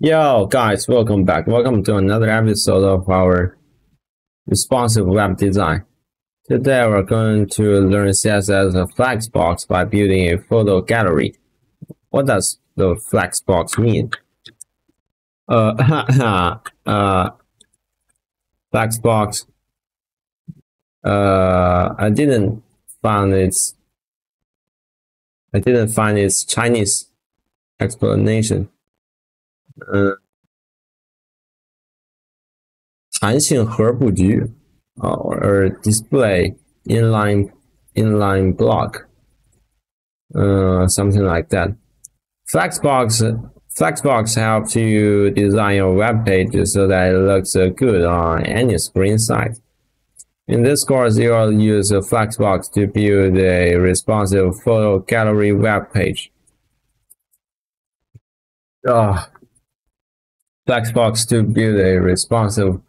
Yo guys, welcome back. Welcome to another episode of our responsive web design. Today we're going to learn CSS of Flexbox by building a photo gallery. What does the Flexbox mean? Flexbox. I didn't find its Chinese explanation. 弹性核布局 or display inline block, something like that. Flexbox helps you design your web page so that it looks good on any screen size. In this course, you will use Flexbox to build a responsive photo gallery web page. Flexbox to build a responsive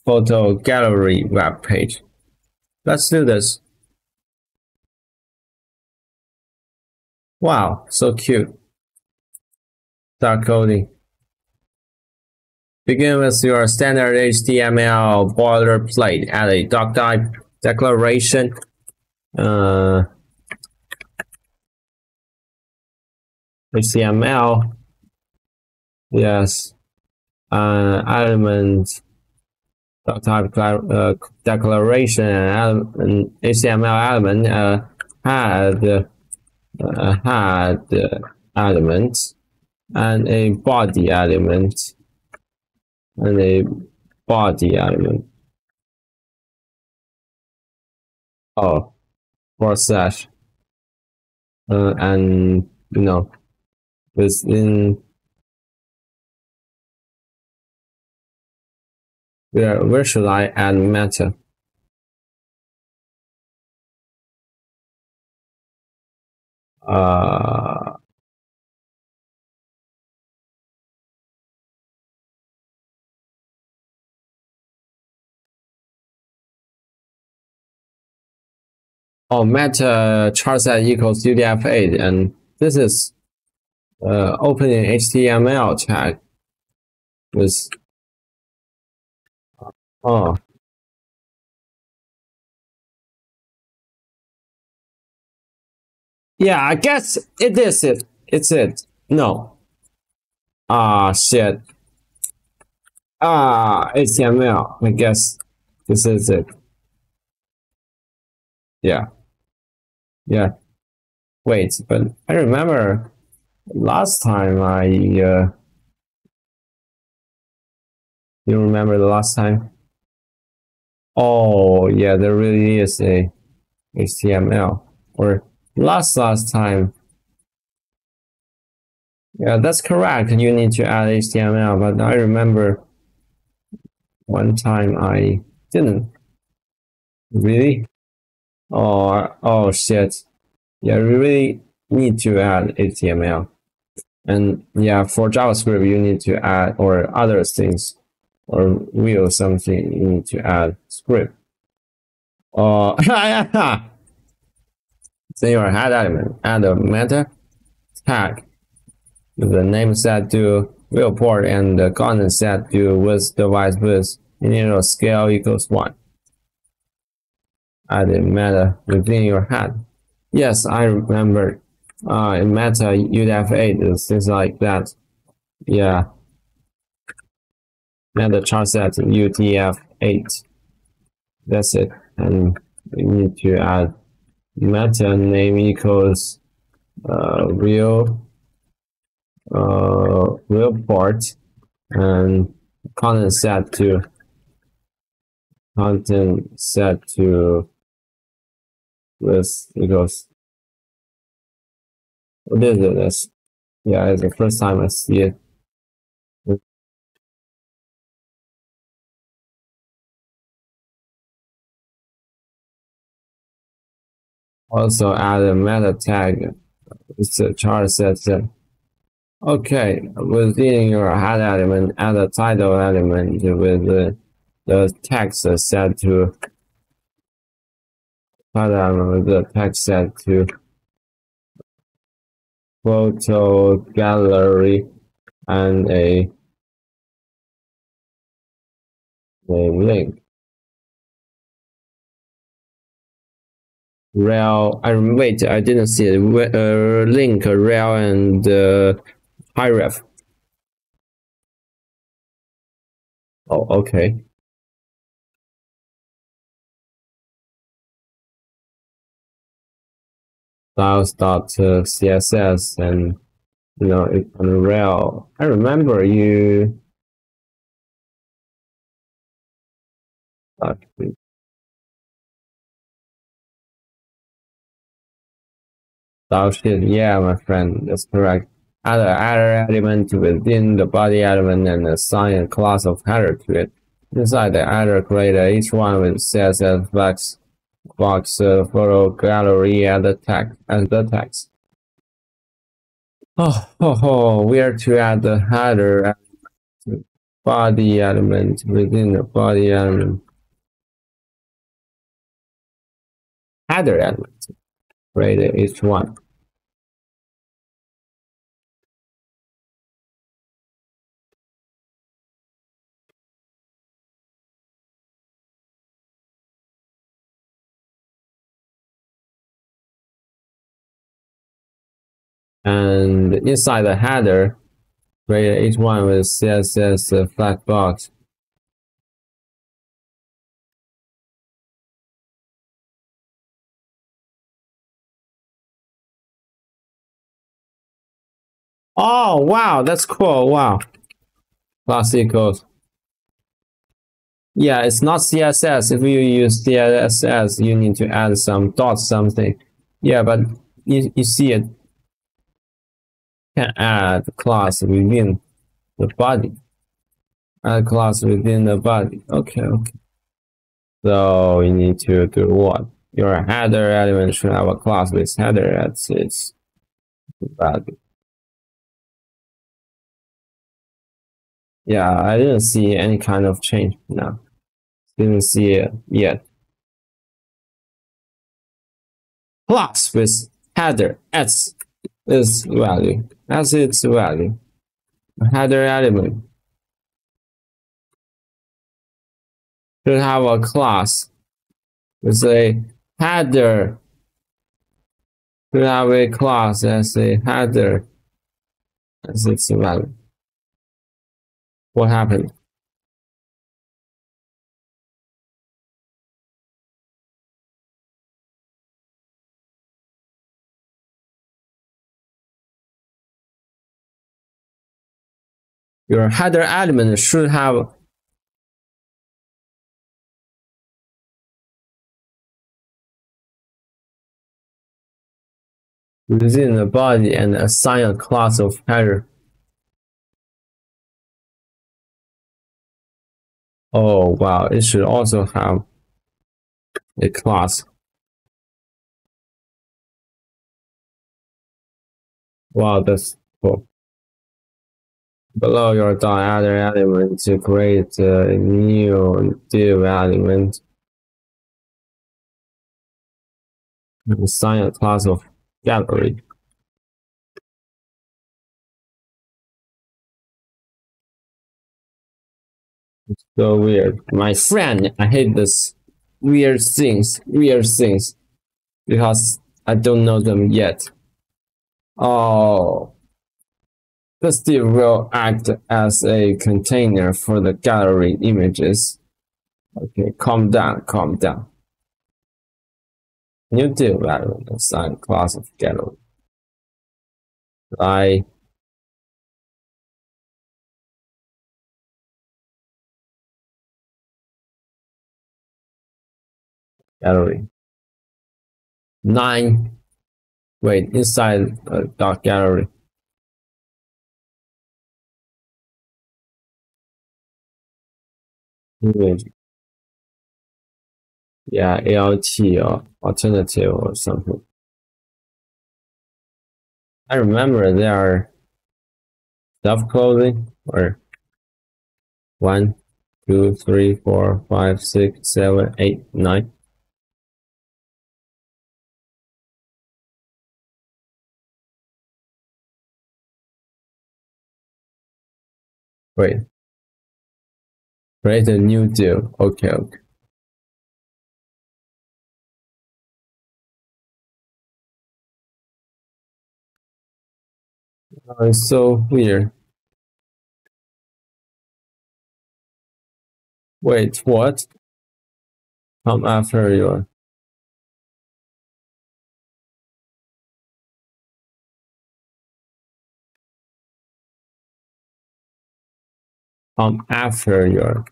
photo gallery web page. Let's do this. Wow, so cute. Start coding. Begin with your standard HTML boilerplate. Add a doc type declaration. HTML. Yes. Element doc type declaration and HTML element had element and a body element // and within where should I add meta? Meta char set equals UDF8, and this is opening HTML tag with yeah, I guess it is it. It's it. No. Shit. HTML. I guess this is it. Yeah. Wait, but I remember last time you remember the last time? Oh, yeah, there really is a HTML. Or last time. Yeah, that's correct. You need to add HTML, but I remember one time I didn't. Really? Oh shit. Yeah, we really need to add HTML. And yeah, for JavaScript, you need to add, or other things, or real something, you need to add script. Then your head element, add a meta tag. The name set to viewport and the content set to width device width initial scale equals 1. Add a meta within your head. Yes, I remember. Meta UDF8 is things like that. Yeah. Meta char set UTF-8. That's it. And we need to add meta name equals viewport and content set to with equals. What is it? Yeah, it's the first time I see it. Also add a meta tag. It's a char set. Okay, within your head element, add a title element with the text set to photo gallery and a link. Rel. Wait, I didn't see it. Link, rel, and href. Oh, okay. Styles.css and on rel. I remember you. Oh shit, yeah, my friend, that's correct. Add an header element within the body element and assign a class of header to it. Inside the header, create each one with CSS Flexbox photo gallery as the text. We are to add the header body element within the body element. Header element, create each one. And inside the header, create each one with CSS Flexbox. Oh wow, that's cool. Wow, class equals. Yeah, it's not CSS. If you use CSS, you need to add some dot something. Yeah, but you see it can add class within the body. Add class within the body. Okay, okay. So you need to do what? Your header element should have a class with header as its body. Yeah, I didn't see any kind of change. No, didn't see it yet. Class with header as its value. As its value. A header element should have a class with a header. Should have a class as a header as its value. What happened? Your header element should have within the body and assign a class of header. Oh wow, it should also have a class. Wow, that's cool. Below your header element to create a new div element. Assign a class of gallery. It's so weird. My friend, I hate this weird things, because I don't know them yet. Oh, this div will act as a container for the gallery images. Okay, calm down, calm down. New div element assign class of gallery. I gallery 9. Wait, inside dot gallery. Image. Yeah, ALT or alternative or something. I remember there are self-closing or 1, 2, 3, 4, 5, 6, 7, 8, 9. Wait. Create a new div. Okay, okay. It's so weird. Wait, what? Come after your. Come after your.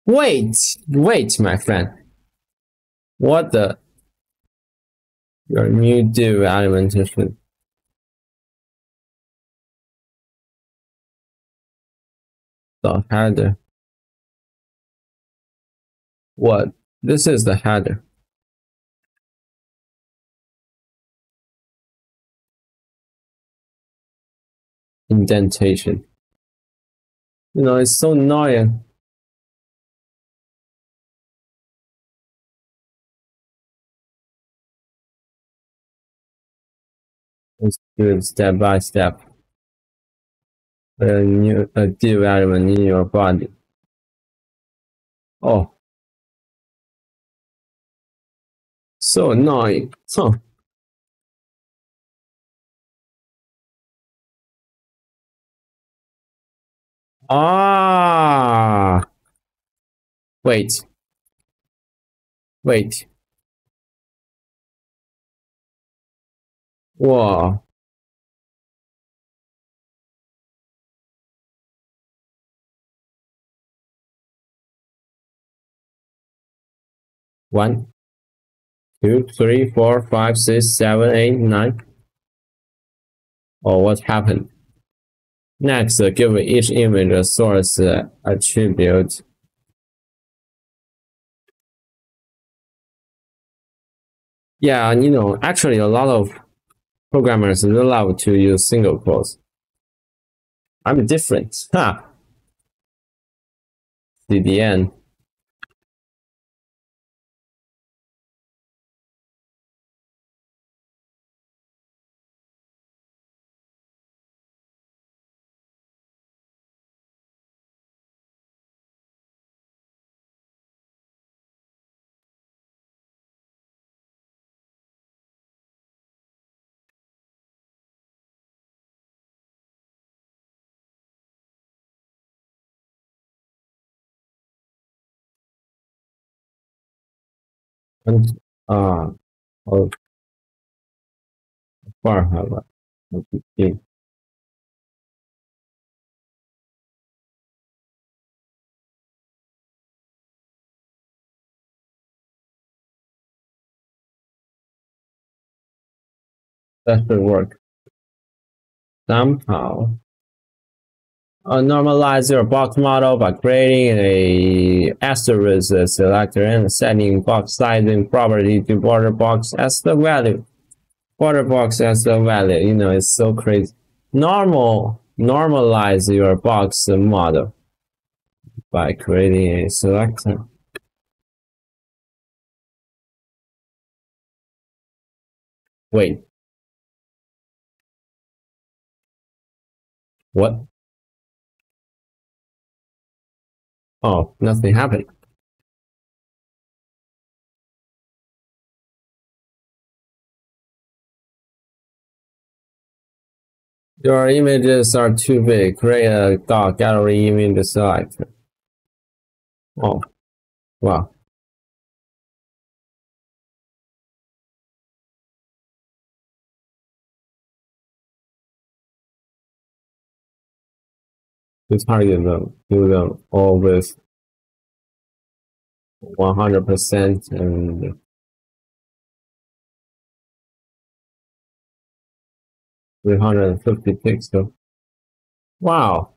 Wait, my friend. What the? Your new div element is the header. What? This is the header. Indentation. You know, it's so annoying. Let's do it step by step. A div element in your body. Oh, so annoying. Huh. Ah, wait. Wow. One, two, three, four, five, six, seven, eight, nine. Oh, what happened? Next, give each image a source attribute. Yeah, you know, actually a lot of programmers love to use single quotes. I'm different. Ha! CDN. And, oh, far have I? That should work. Somehow. Normalize your box model by creating a asterisk selector and setting box sizing property to border box as the value. Border box as the value. You know, it's so crazy. Normalize your box model by creating a selector. Wait. What? Oh, nothing happened. Your images are too big. Create a dot gallery image selector. Oh, wow. To target them, do them all with 100% and 350 pixels. Wow.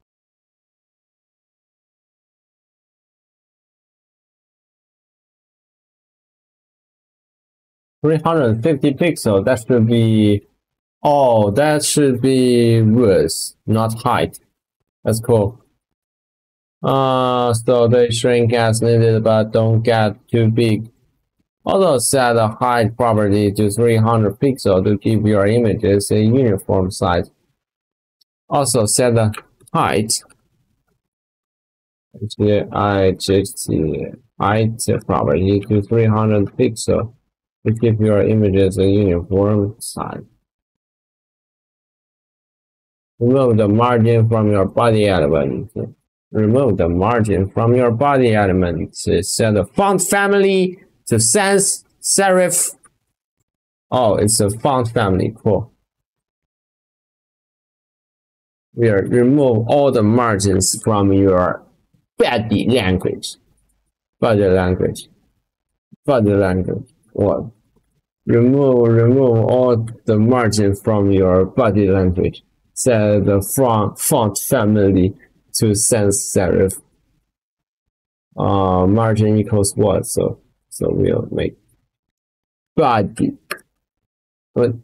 350 pixels. That should be. Oh, that should be width, not height. That's cool. So they shrink as needed, but don't get too big. Also set the height property to 300 pixels to keep your images a uniform size. Also set the height property to 300 pixels to keep your images a uniform size. Remove the margin from your body element. Remove the margin from your body element. Set the font family to sans serif. Oh, it's a font family. Cool. We remove all the margins from your body language. Body language. What? Remove all the margin from your body language. Set the font family to sans serif. Margin equals what? So we'll make body. What?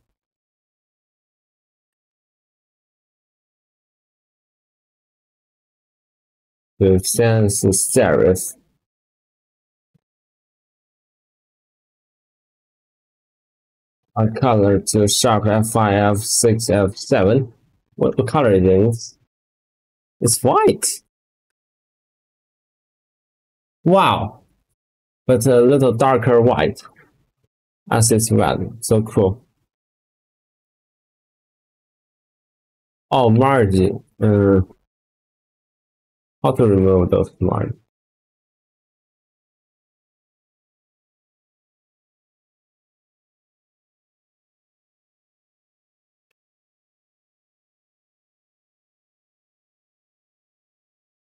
To sans serif. A color to sharp F5, F6, F7. What color it is? It's white. Wow. But a little darker white as its value. So cool. Oh, margin. How to remove those margins?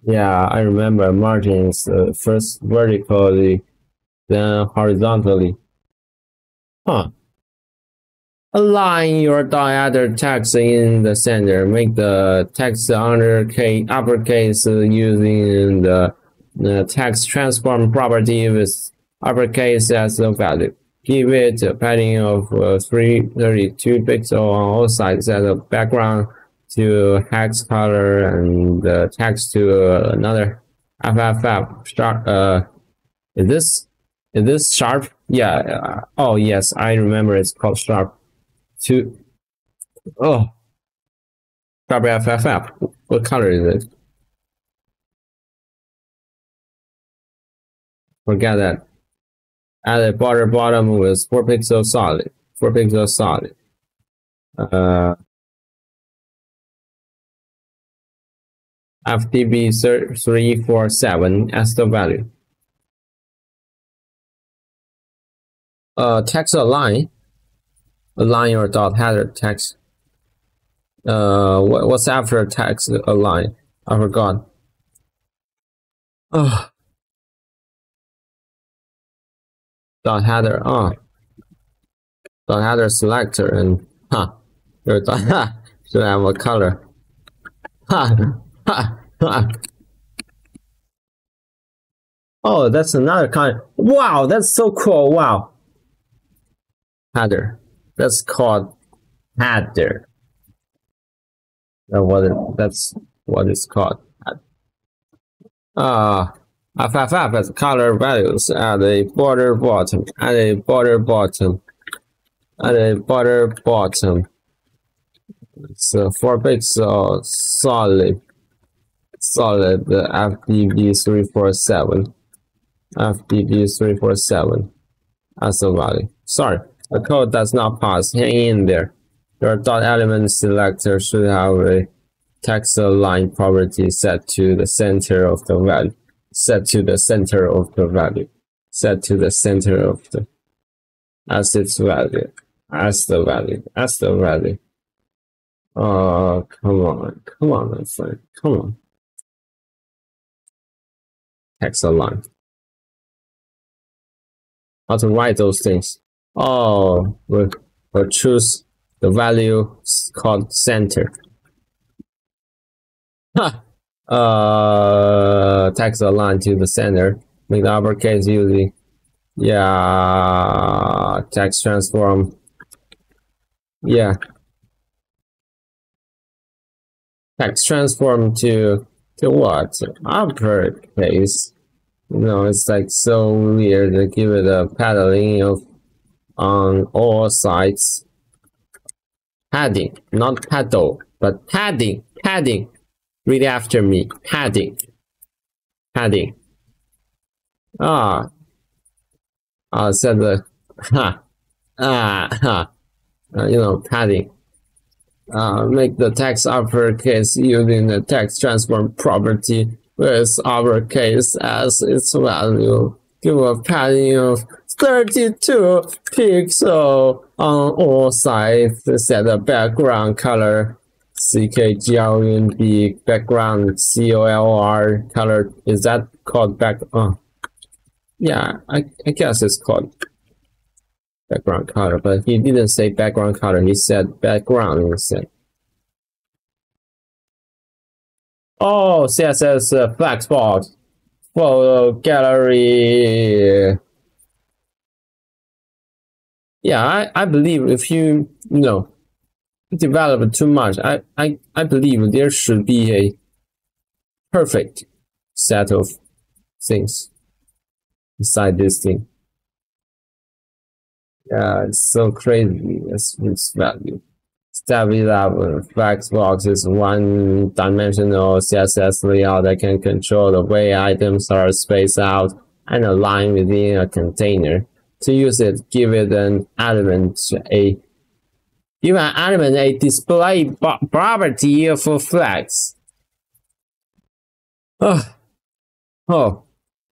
Yeah, I remember margins first vertically, then horizontally. Huh. Align your diagonal text in the center. Make the text uppercase using the text transform property with uppercase as the value. Give it a padding of 332 pixels on all sides as a background to hex color and the text to another FFF sharp. Is this sharp? Yeah. Oh yes, I remember it's called sharp. Sharp FFF. What color is it? Forget that. Add a border bottom with 4 pixels solid. 4 pixels solid. FTB 347 as the value. Text align. Align your dot header text. What's after text align? I forgot. Dot header. Dot header selector and your dot should have a color. Oh, that's another kind. Wow, that's so cool. Wow. Header. That's called header. That's what it's called. FFF has color values at a border bottom. At a border bottom. At a border bottom. It's 4 pixels solid. Solid FDB 347. FDB 347 as the value. Sorry. The code does not pass. Hang in there. Your dot element selector should have a text align property set to the center of the value. Set to the center of the value. Set to the center of the as its value. As the value. As the value. Oh, come on, my friend. Come on. Text align. How to write those things? Oh, we'll choose the value called center. Text align to the center. Make the uppercase using text transform. Text transform to what? Uppercase. You know, it's like so weird to give it a padding of on all sides. Padding, not paddle, but padding, padding. Read after me, padding, padding. Said the you know, padding. Make the text uppercase using the text transform property with uppercase as its value. Give a padding of 32 pixels on all sides. Set the background color CKGRUNB background COLR color. Is that called back? Yeah, I guess it's called background color, but he didn't say background color. He said background instead. Oh, CSS Flexbox photo gallery. Yeah, I believe if you develop too much, I believe there should be a perfect set of things inside this thing. Yeah, it's so crazy. That's its value. Step 11. Flexbox is one-dimensional CSS layout that can control the way items are spaced out and aligned within a container. To use it, give an element a display property for flex.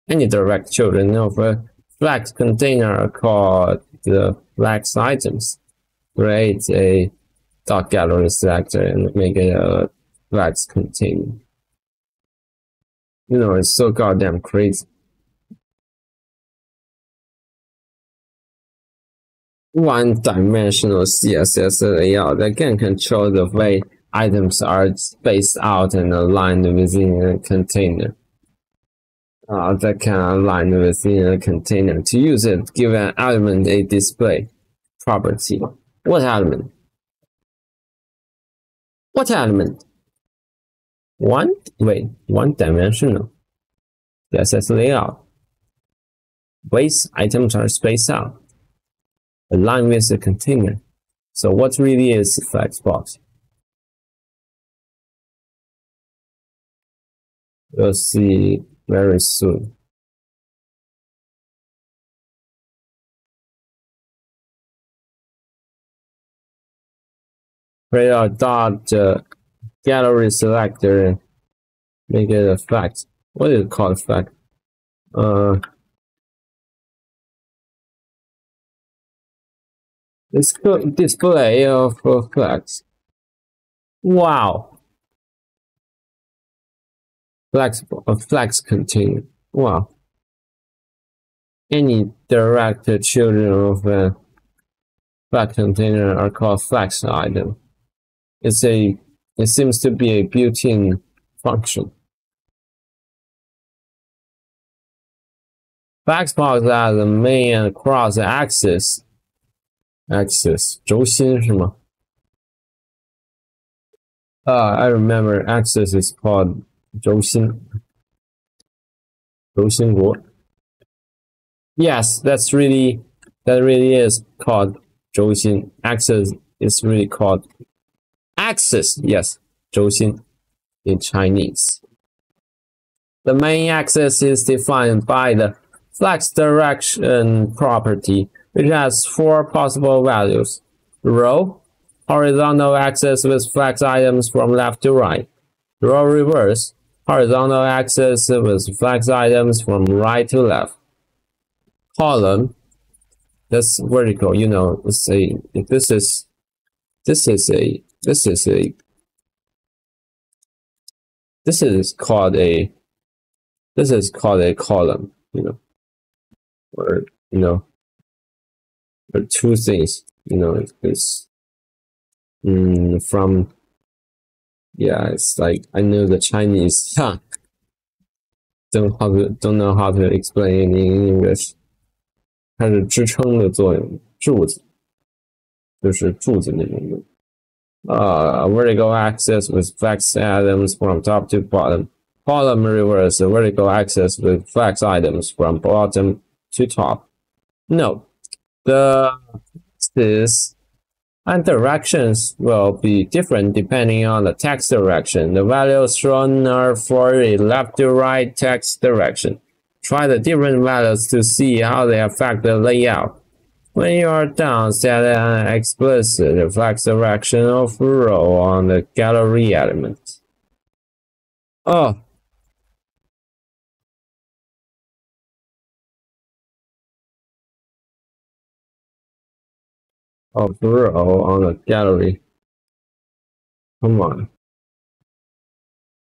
Any direct children of a flex container are called the flex items. Create a dot gallery selector and make it a flex container. You know, it's so goddamn crazy. One-dimensional CSS layout that can control the way items are spaced out and aligned within a container. That can align within a container. To use it, give an element a display property. What element? What element? One-dimensional CSS layout. Ways items are spaced out. Align with the container. So what really is Flexbox? We'll see very soon. Create a dot gallery selector and make it a flex. What is it called flex? It's good display of flex. Wow. Flex container. Wow. Any direct children of a flex container are called flex item. It seems to be a built-in function. Flexbox has the main and cross axis. 轴心是吗? I remember axis is called 轴心国. Yes, that really is called 轴心. Axis is really called axis. Yes, 轴心 in Chinese. The main axis is defined by the flex direction property, which has 4 possible values. Row, horizontal axis with flex items from left to right. Row reverse, horizontal axis with flex items from right to left. Column, that's vertical, you know, this is called a column, you know, or you know, or two things, you know, it's from, yeah, it's like I know the Chinese, don't know how to explain in English. 它是支撑的作用，柱子，就是柱子那种用。Vertical axis with flex items from top to bottom. column reverse the vertical axis with flex items from bottom to top. Note, the axis and directions will be different depending on the text direction. The values shown are for a left to right text direction. Try the different values to see how they affect the layout. When you are done, set an explicit flex direction of row on the gallery element. Oh. Of row on the gallery. Come on.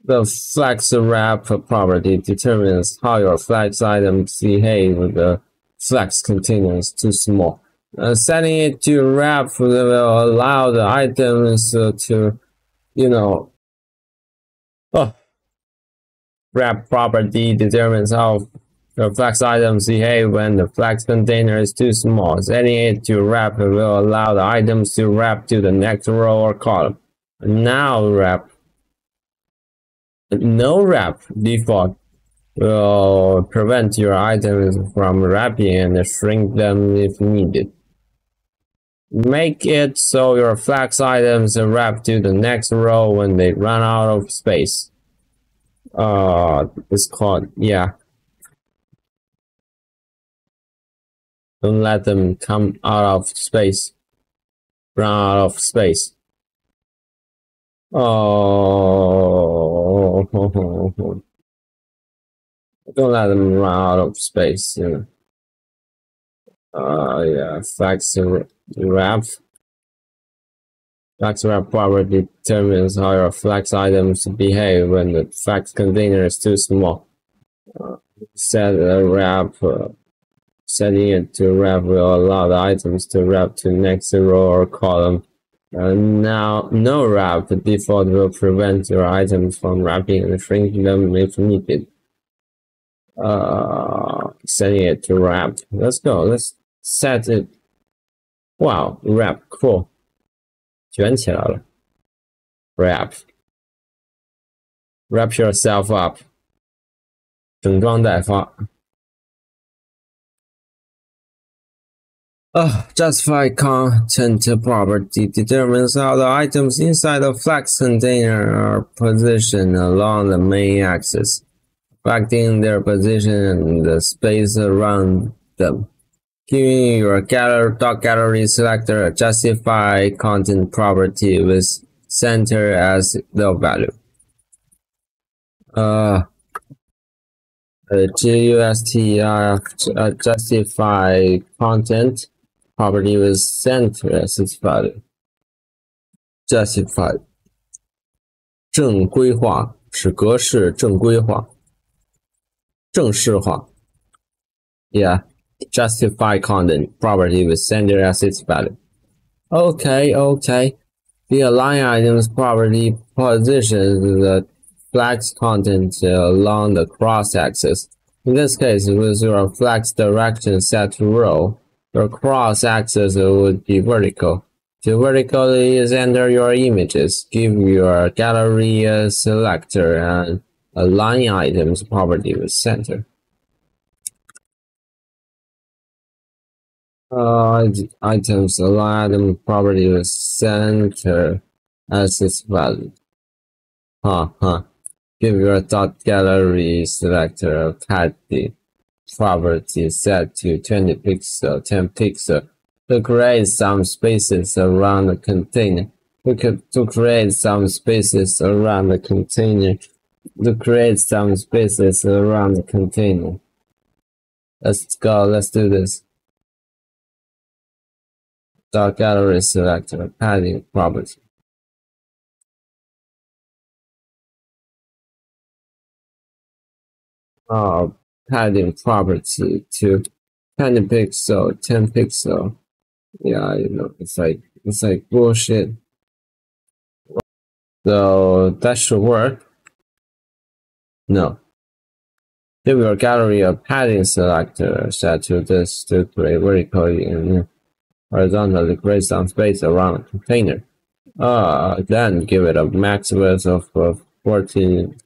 The flex wrap property determines how your flex items behave when the flex container is too small. Setting it to wrap will allow the items to, wrap property determines how the flex items behave when the flex container is too small. Setting it to wrap will allow the items to wrap to the next row or column. Nowrap default will prevent your items from wrapping and shrink them if needed. Make it so your flex items wrap to the next row when they run out of space. It's called, yeah. Don't let them come out of space. Run out of space. Oh, don't let them run out of space. Yeah, flex wrap. Flex wrap property determines how your flex items behave when the flex container is too small. Set a wrap. Setting it to wrap will allow the items to wrap to next row or column. Now, no wrap default will prevent your items from wrapping and shrinking them if needed. Setting it to wrap. Let's go. Let's set it. Wow, wrap, cool. 卷起来了。Wrap. Wrap yourself up. 整装待发。Justify content property determines how the items inside the flex container are positioned along the main axis, affecting their position and the space around them. Giving your gallery selector a justify content property with center as the value. Justify content property with center as its value. Justify 正规化，使格式正规化，正式化。Yeah, justify content property with center as its value. Okay. The align items property positions the flex content along the cross-axis. In this case, with your flex direction set to row, your cross-axis would be vertical. To vertically center your images, give your gallery a selector and align items property with center. Items align item property with center as its value. Give your dot gallery selector a padding property set to 20 pixel, 10 pixel to create some spaces around the container. To create some spaces around the container. Let's go. Let's do this. Dot gallery selector padding property. Padding property to 20 pixel, 10 pixel. Yeah, it's like bullshit. So that should work. No. Give your gallery a padding selector set to this to create vertically and horizontally create some space around the container. Then give it a max width of 1400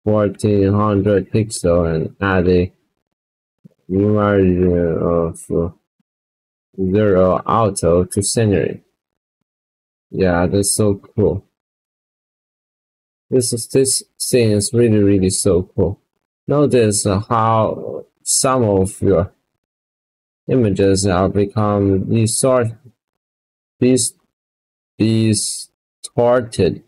1400 pixel and add a margin of 0 auto to scenery. Yeah, that's so cool. This thing is really so cool. Notice how some of your images are become distorted.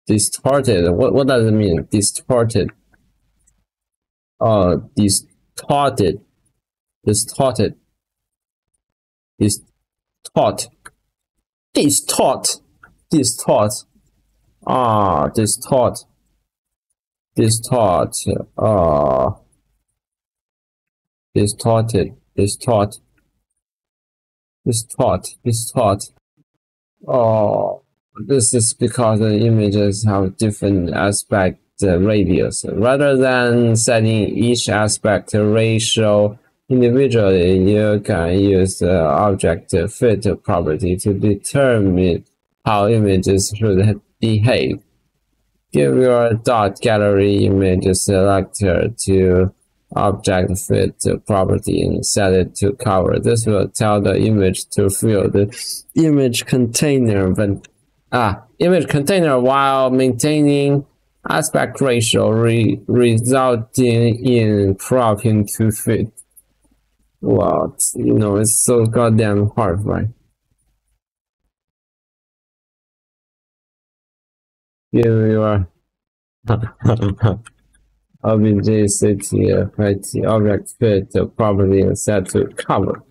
What does it mean? Distorted. Distorted. Distort. Distort. Distorted. Oh, this is because the images have different aspect radius. Rather than setting each aspect ratio individually, you can use the object fit property to determine how images should behave. Give your dot gallery image selector to object fit property and set it to cover. This will tell the image to fill the image container while maintaining aspect ratio resulting in cropping to fit. Well, it's so goddamn hard, right? Give your obj city object fit property and set to cover.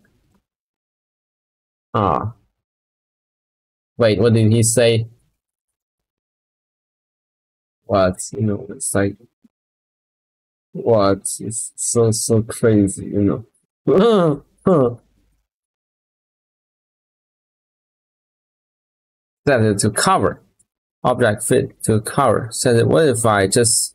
Wait, what did he say? What? It's like what? It's so crazy, Set it to cover. Object fit to cover. Set it. What if I just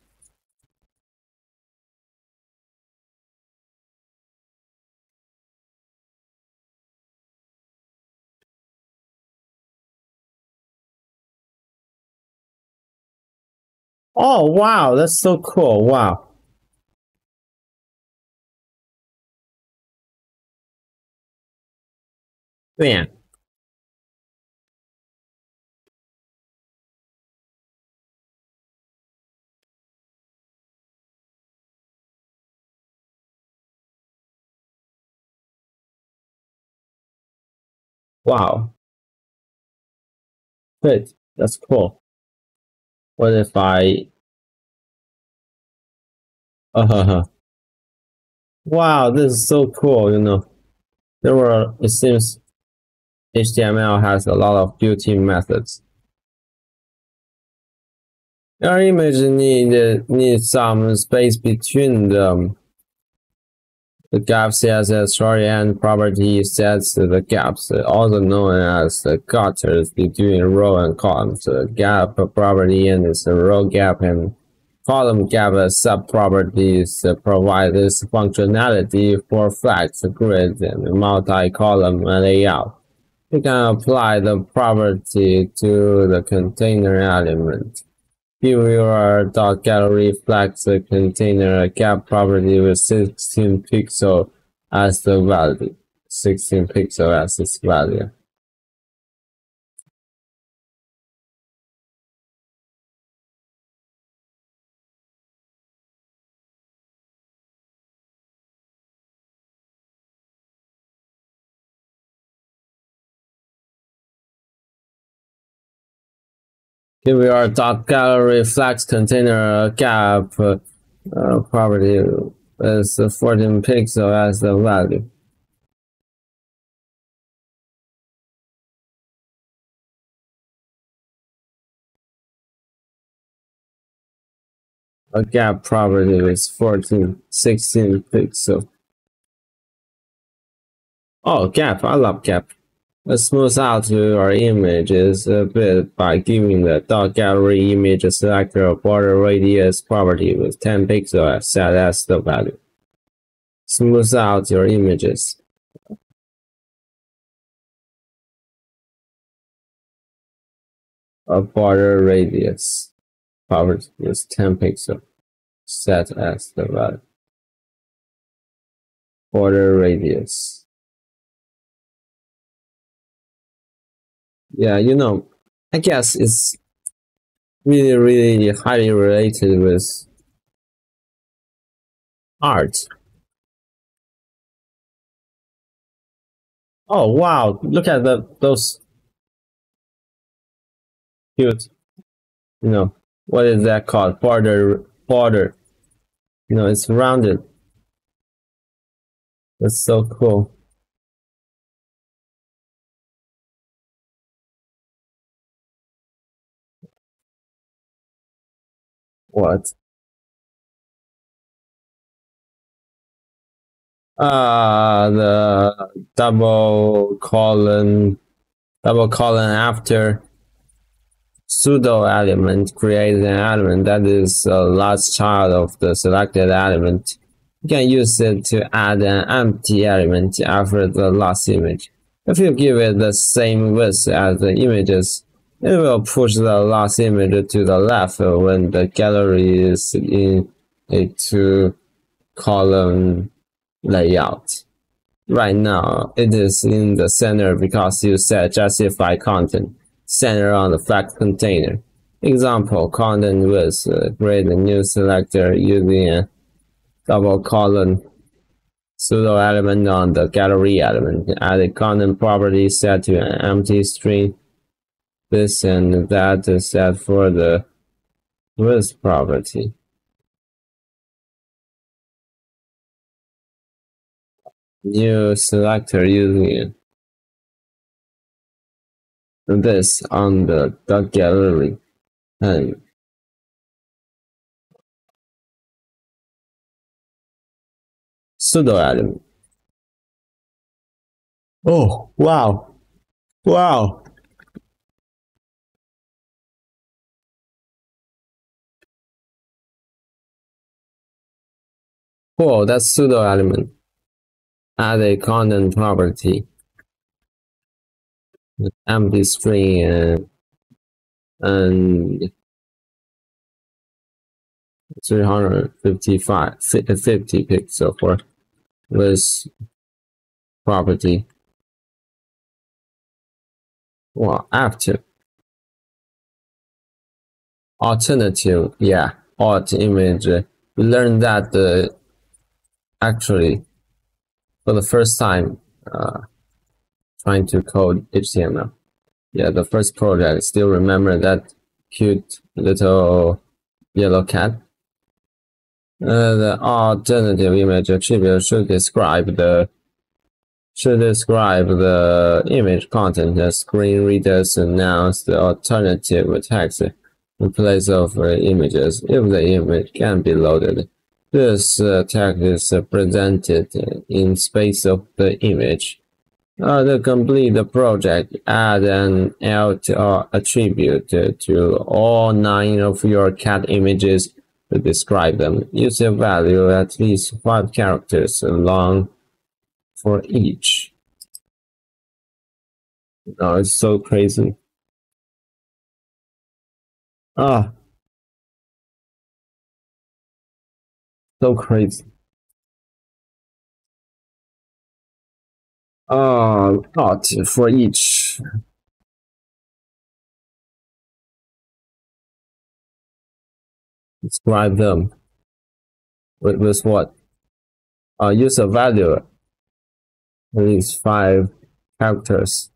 Oh wow, that's so cool. Wow. Man. Wow. Good. That's cool. What if I Wow, this is so cool, it seems HTML has a lot of built-in methods. Your image needs some space between them. The gap CSS shorthand property sets the gaps, also known as the gutters between row and columns. The gap property and the row gap and column gap sub-properties provide this functionality for flex, grid, and multi-column layout. You can apply the property to the container element. Give your dot gallery flex container gap property with 16 pixel as the value. 16 pixel as its value. Give your dot gallery flex container gap property is 14 pixel as the value. A gap property is 16 pixel. Oh, gap! I love gap. Let's smooth out your images a bit by giving the dot gallery image selector a border radius property with 10 pixels set as the value. Smooth out your images. a border radius power is 10 pixels. Set as the value. Border radius. Yeah, you know, I guess it's really highly related with art. Oh wow, look at those cute, you know, what is that called? Border. You know, it's rounded. That's so cool. What? The double colon after pseudo element creates an element that is a last child of the selected element. You can use it to add an empty element after the last image. If you give it the same width as the images, it will push the last image to the left when the gallery is in a two-column layout. Right now, it is in the center because you set justify content center on the flex container. Example, content width, create a new selector using a double colon pseudo element on the gallery element. Add a content property set to an empty string. This and that is set for the width property. New selector using this on the gallery and pseudo element. Oh wow, wow! Cool, that's pseudo element. Add a content property, empty string and 50 pixel for this property. Well, after alternative, yeah, alt image. We learned that actually for the first time trying to code HTML. Yeah, the first project. Still remember that cute little yellow cat. The alternative image attribute should describe the image content. The screen readers announce the alternative text in place of images if the image can be loaded. This text is presented in space of the image. To complete the project, add an alt attribute to all 9 of your cat images to describe them. Use a value at least 5 characters long for each. Oh, it's so crazy. Ah, so crazy. Not for each. Describe them with what? Use a value at least 5 characters.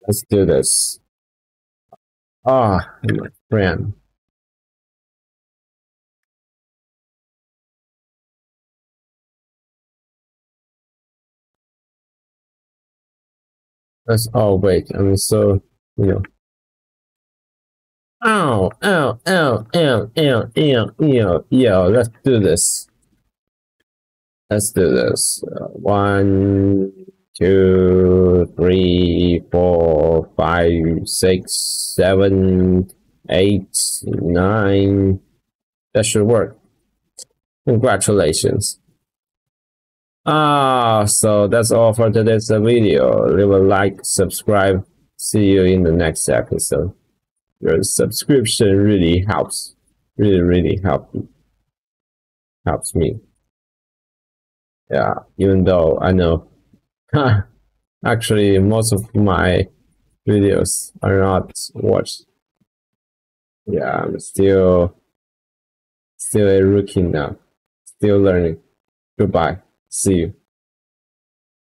Let's do this. Ah, my friend. Oh wait, I'm so, you know. Ow, ow, ow, ow, ow, ow, ow, yo, let's do this. Let's do this. 1, 2, 3, 4, 5, 6, 7, 8, 9. That should work. Congratulations. So that's all for today's video. Leave a like, subscribe. See you in the next episode. Your subscription really helps. Really helps me. Yeah, even though I know actually most of my videos are not watched. Yeah, I'm still a rookie now. Still learning. Goodbye. See you.